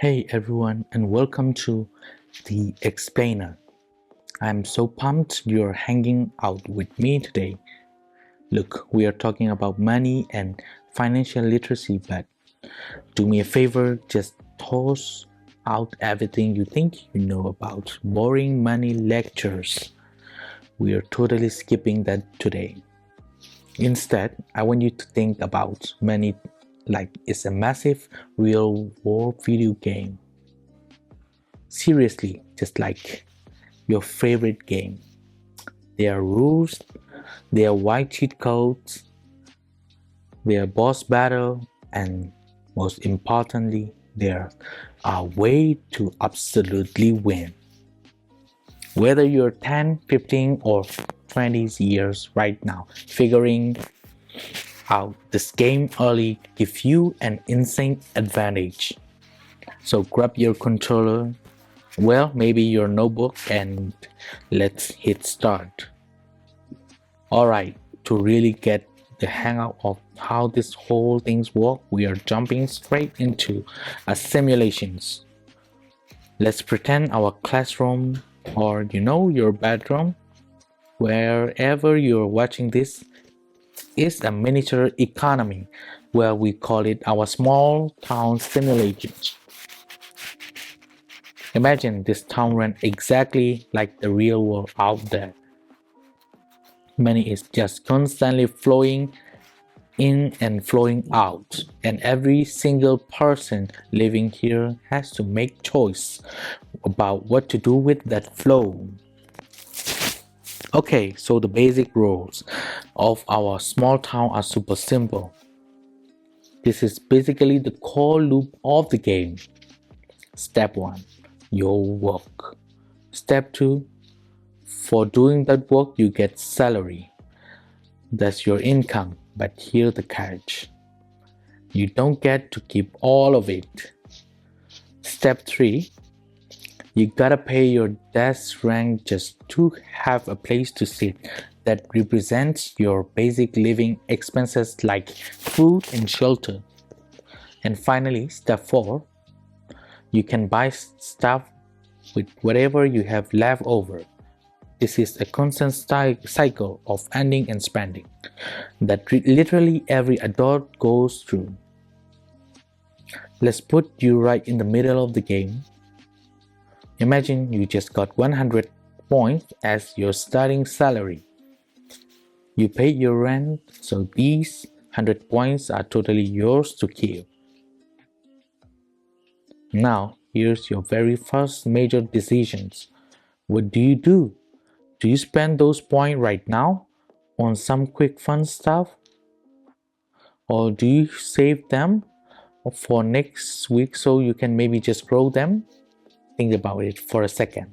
Hey everyone, and welcome to The Explainer. I'm so pumped you're hanging out with me today. Look, we are talking about money and financial literacy, but do me a favor, just toss out everything you think you know about boring money lectures. We are totally skipping that today. Instead, I want you to think about money like it's a massive real world video game. Seriously, just like your favorite game. There are rules, there are white cheat codes, there are boss battle, and most importantly, there are ways to absolutely win. Whether you're 10, 15, or 20 years right now, figuring out this game early gives you an insane advantage. So grab your controller, maybe your notebook, and let's hit start. Alright, to really get the hang of how this whole things work, we are jumping straight into a simulations. Let's pretend our classroom or your bedroom, wherever you're watching this, is a miniature economy where we call it our small town simulations. Imagine this town ran exactly like the real world out there. Money is just constantly flowing in and flowing out, and every single person living here has to make choice about what to do with that flow. Okay, so the basic rules of our small town are super simple. This is basically the core loop of the game. Step 1, your work. Step 2, for doing that work you get salary. That's your income. But here's the catch. You don't get to keep all of it. Step 3. You gotta pay your desk rent just to have a place to sit that represents your basic living expenses like food and shelter. And finally, step 4. You can buy stuff with whatever you have left over. This is a constant cycle of earning and spending that literally every adult goes through. Let's put you right in the middle of the game. Imagine you just got 100 points as your starting salary. You pay your rent, so these 100 points are totally yours to keep. Now, here's your very first major decisions. What do you do? Do you spend those points right now on some quick fun stuff? Or do you save them for next week so you can maybe just grow them? Think about it for a second.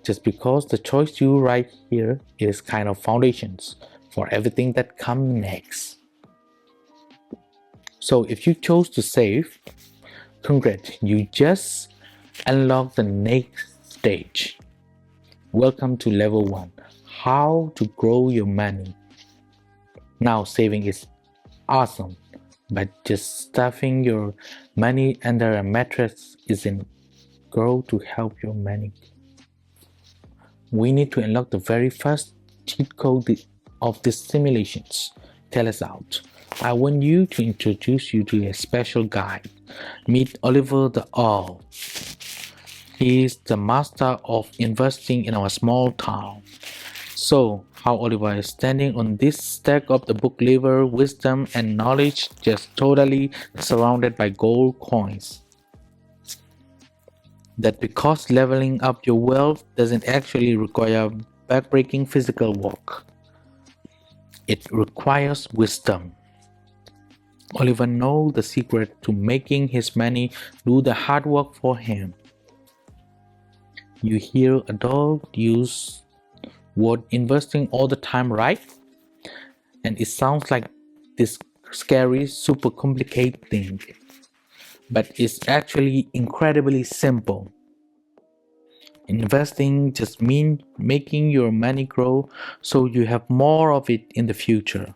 Just because the choice you write here is kind of foundations for everything that comes next. So if you chose to save, congrats, you just unlock the next stage. Welcome to level 1, how to grow your money. Now saving is awesome, but just stuffing your money under a mattress isn't going to help your money. We need to unlock the very first cheat code of these simulations. Tell us out. I want you to introduce you to a special guy. Meet Oliver the Owl. He is the master of investing in our small town. So, how Oliver is standing on this stack of the book liver, wisdom and knowledge, just totally surrounded by gold coins. That because leveling up your wealth doesn't actually require backbreaking physical work. It requires wisdom. Oliver knows the secret to making his money do the hard work for him. You hear adults use word investing all the time, right? And it sounds like this scary, super complicated thing. But it's actually incredibly simple. Investing just means making your money grow so you have more of it in the future.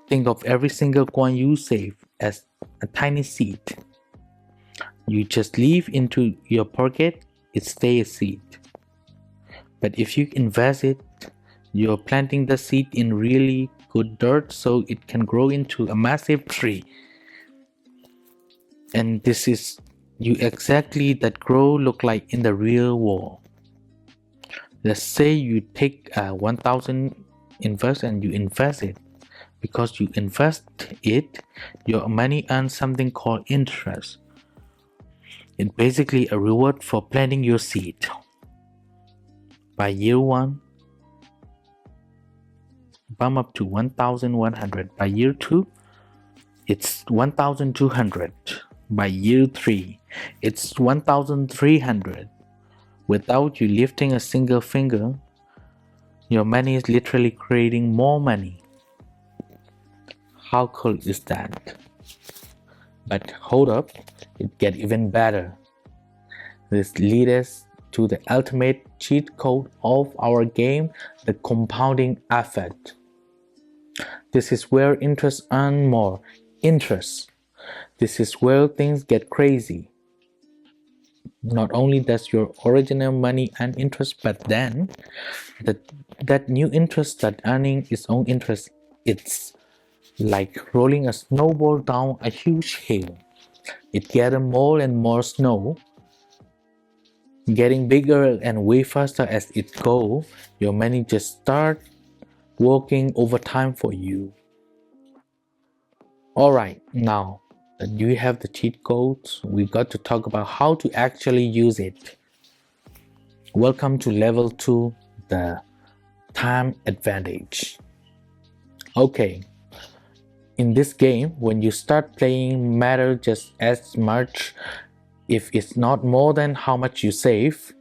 Think of every single coin you save as a tiny seed. you just leave into your pocket, it stays a seed. But if you invest it, you're planting the seed in really good dirt so it can grow into a massive tree. And this is you exactly that grow look like in the real world. Let's say you take 1,000 invest and you invest it. Because you invest it, your money earns something called interest. It's basically a reward for planting your seed. By year 1, bump up to 1,100. By year 2, it's 1,200. By year 3, it's 1,300. Without you lifting a single finger, your money is literally creating more money. How cool is that? But hold up, it gets even better. This leads us to the ultimate cheat code of our game, the compounding effect. This is where interest earns more interest. This is where things get crazy. Not only does your original money earn interest, but then that new interest start earning its own interest. It's like rolling a snowball down a huge hill. It gathers more and more snow, getting bigger and way faster as it goes. Your money just start working overtime for you. Alright, now that you have the cheat codes, we got to talk about how to actually use it. Welcome to level 2, the time advantage. Okay, in this game, when you start playing matter just as much, if it's not more than how much you save.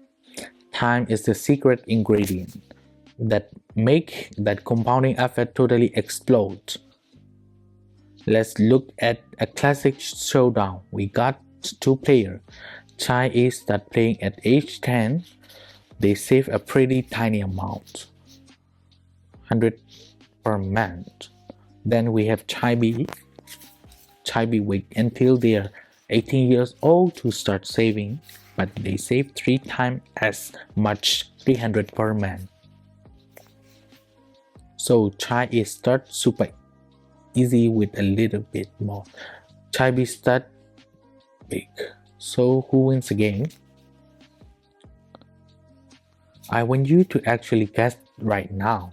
Time is the secret ingredient that make that compounding effect totally explode. Let's look at a classic showdown. We got 2 players. Child A start playing at age 10. They save a pretty tiny amount, 100 per month. Then we have Child B. Child B wait until they are 18 years old to start saving, but they save 3 times as much, 300 per month. So Child A start super easy with a little bit more. Child B start big. So who wins the game? I want you to actually guess right now.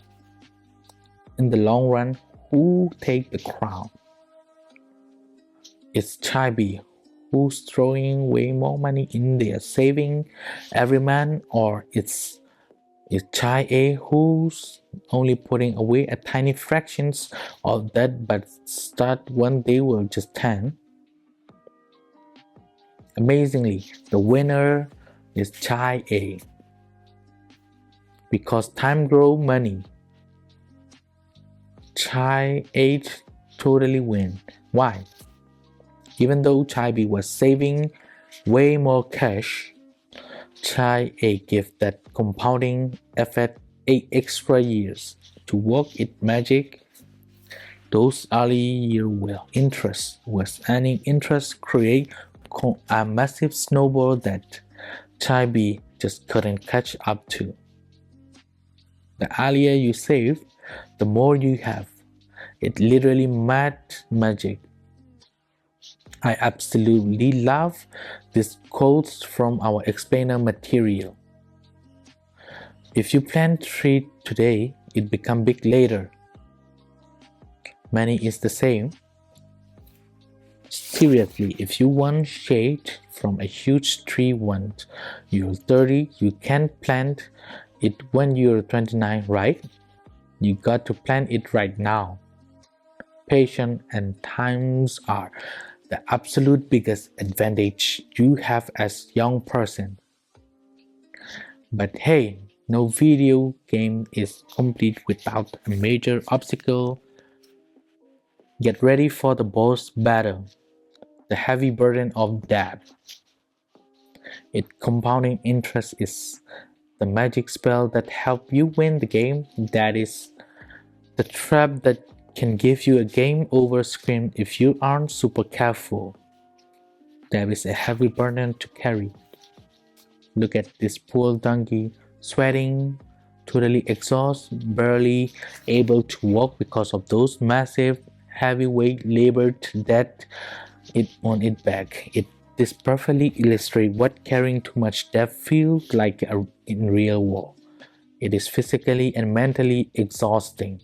In the long run, who take the crown? It's Child B who's throwing way more money in their saving every month, or it's Child A who's only putting away a tiny fractions of that but start when they were just 10. Amazingly, the winner is Child A. Because time grows money, Child A totally win. Why? Even though Child B was saving way more cash, Child A gave that compounding effect 8 extra years to work its magic. Those early years where interest was earning interest create a massive snowball that Child B just couldn't catch up to. The earlier you save, the more you have. It literally mad magic. I absolutely love these quotes from our explainer material. If you plant tree today, it become big later. Money is the same. Seriously, if you want shade from a huge tree once you're 30, you can't plant it when you're 29, right? You got to plant it right now. Patience and times are the absolute biggest advantage you have as young person. But hey, no video game is complete without a major obstacle. Get ready for the boss battle, the heavy burden of debt. Its compounding interest is the magic spell that helps you win the game. That is the trap that can give you a game over screen if you aren't super careful. There is a heavy burden to carry. Look at this poor donkey, sweating, totally exhausted, barely able to walk because of those massive, heavyweight labored that it on its back. This perfectly illustrates what carrying too much debt feels like in real war. It is physically and mentally exhausting.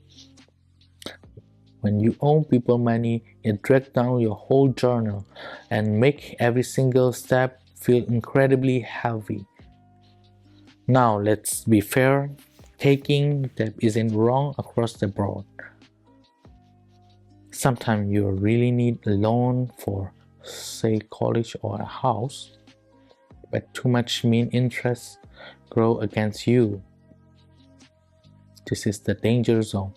When you owe people money, it drags down your whole journal and make every single step feel incredibly heavy. Now let's be fair, taking debt isn't wrong across the board. Sometimes you really need a loan for, say, college or a house, but too much mean interest grow against you. This is the danger zone.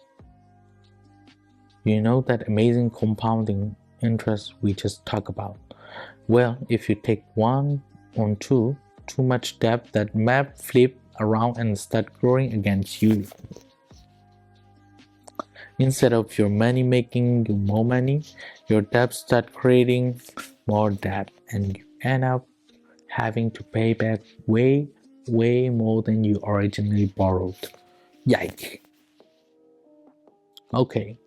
You know that amazing compounding interest we just talked about? Well, if you take one or too much debt, that map flip around and start growing against you. Instead of your money making you more money, your debt start creating more debt, and you end up having to pay back way more than you originally borrowed. Yike! Okay,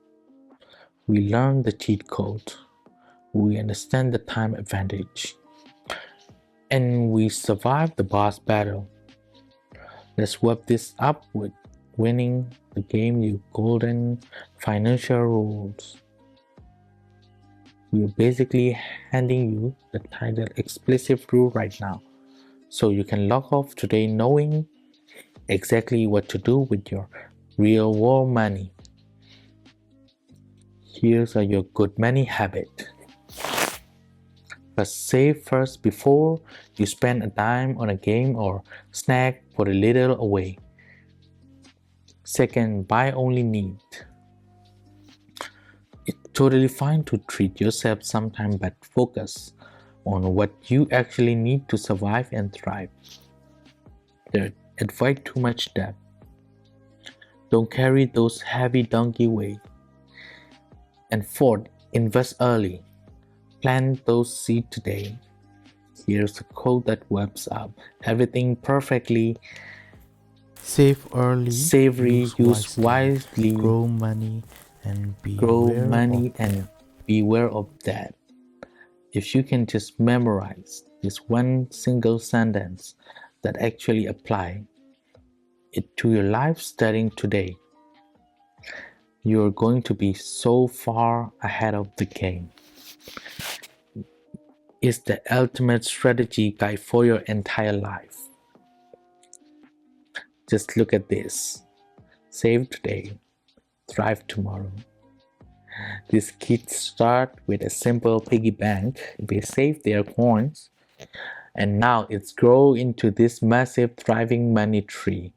we learned the cheat code, we understand the time advantage, and we survived the boss battle. Let's wrap this up with winning the game with golden financial rules. We're basically handing you the title explicit rule right now, so you can log off today knowing exactly what to do with your real world money. Here's your good money habit. First, save first before you spend a dime on a game or snack, put a little away. Second, buy only need. It's totally fine to treat yourself sometime, but focus on what you actually need to survive and thrive. Third, avoid too much debt. Don't carry those heavy donkey weight. And fourth, invest early. Plant those seeds today. Here's a quote that wraps up everything perfectly. Save early, Savory, use wisely, grow money, and beware of that. If you can just memorize this one single sentence that actually apply it to your life starting today, you're going to be so far ahead of the game. It's the ultimate strategy guide for your entire life. Just look at this. Save today, thrive tomorrow. These kids start with a simple piggy bank. They save their coins, and now it's grown into this massive thriving money tree.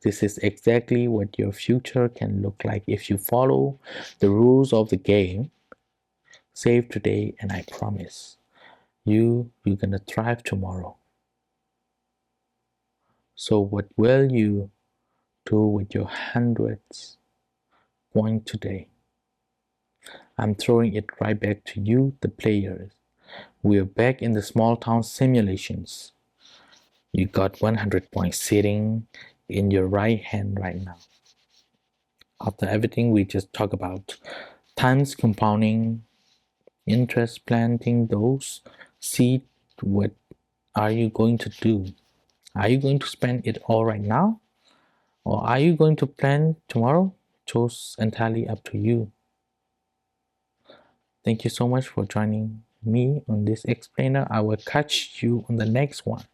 This is exactly what your future can look like if you follow the rules of the game. Save today, and I promise you're gonna thrive tomorrow. So what will you do with your hundreds point today? I'm throwing it right back to you, the players. We're back in the small town simulations. You got 100 points sitting in your right hand right now. After everything we just talked about, times compounding, interest planting those seeds, what are you going to do? Are you going to spend it all right now? Or are you going to plan tomorrow? Choose entirely up to you. Thank you so much for joining me on this explainer. I will catch you on the next one.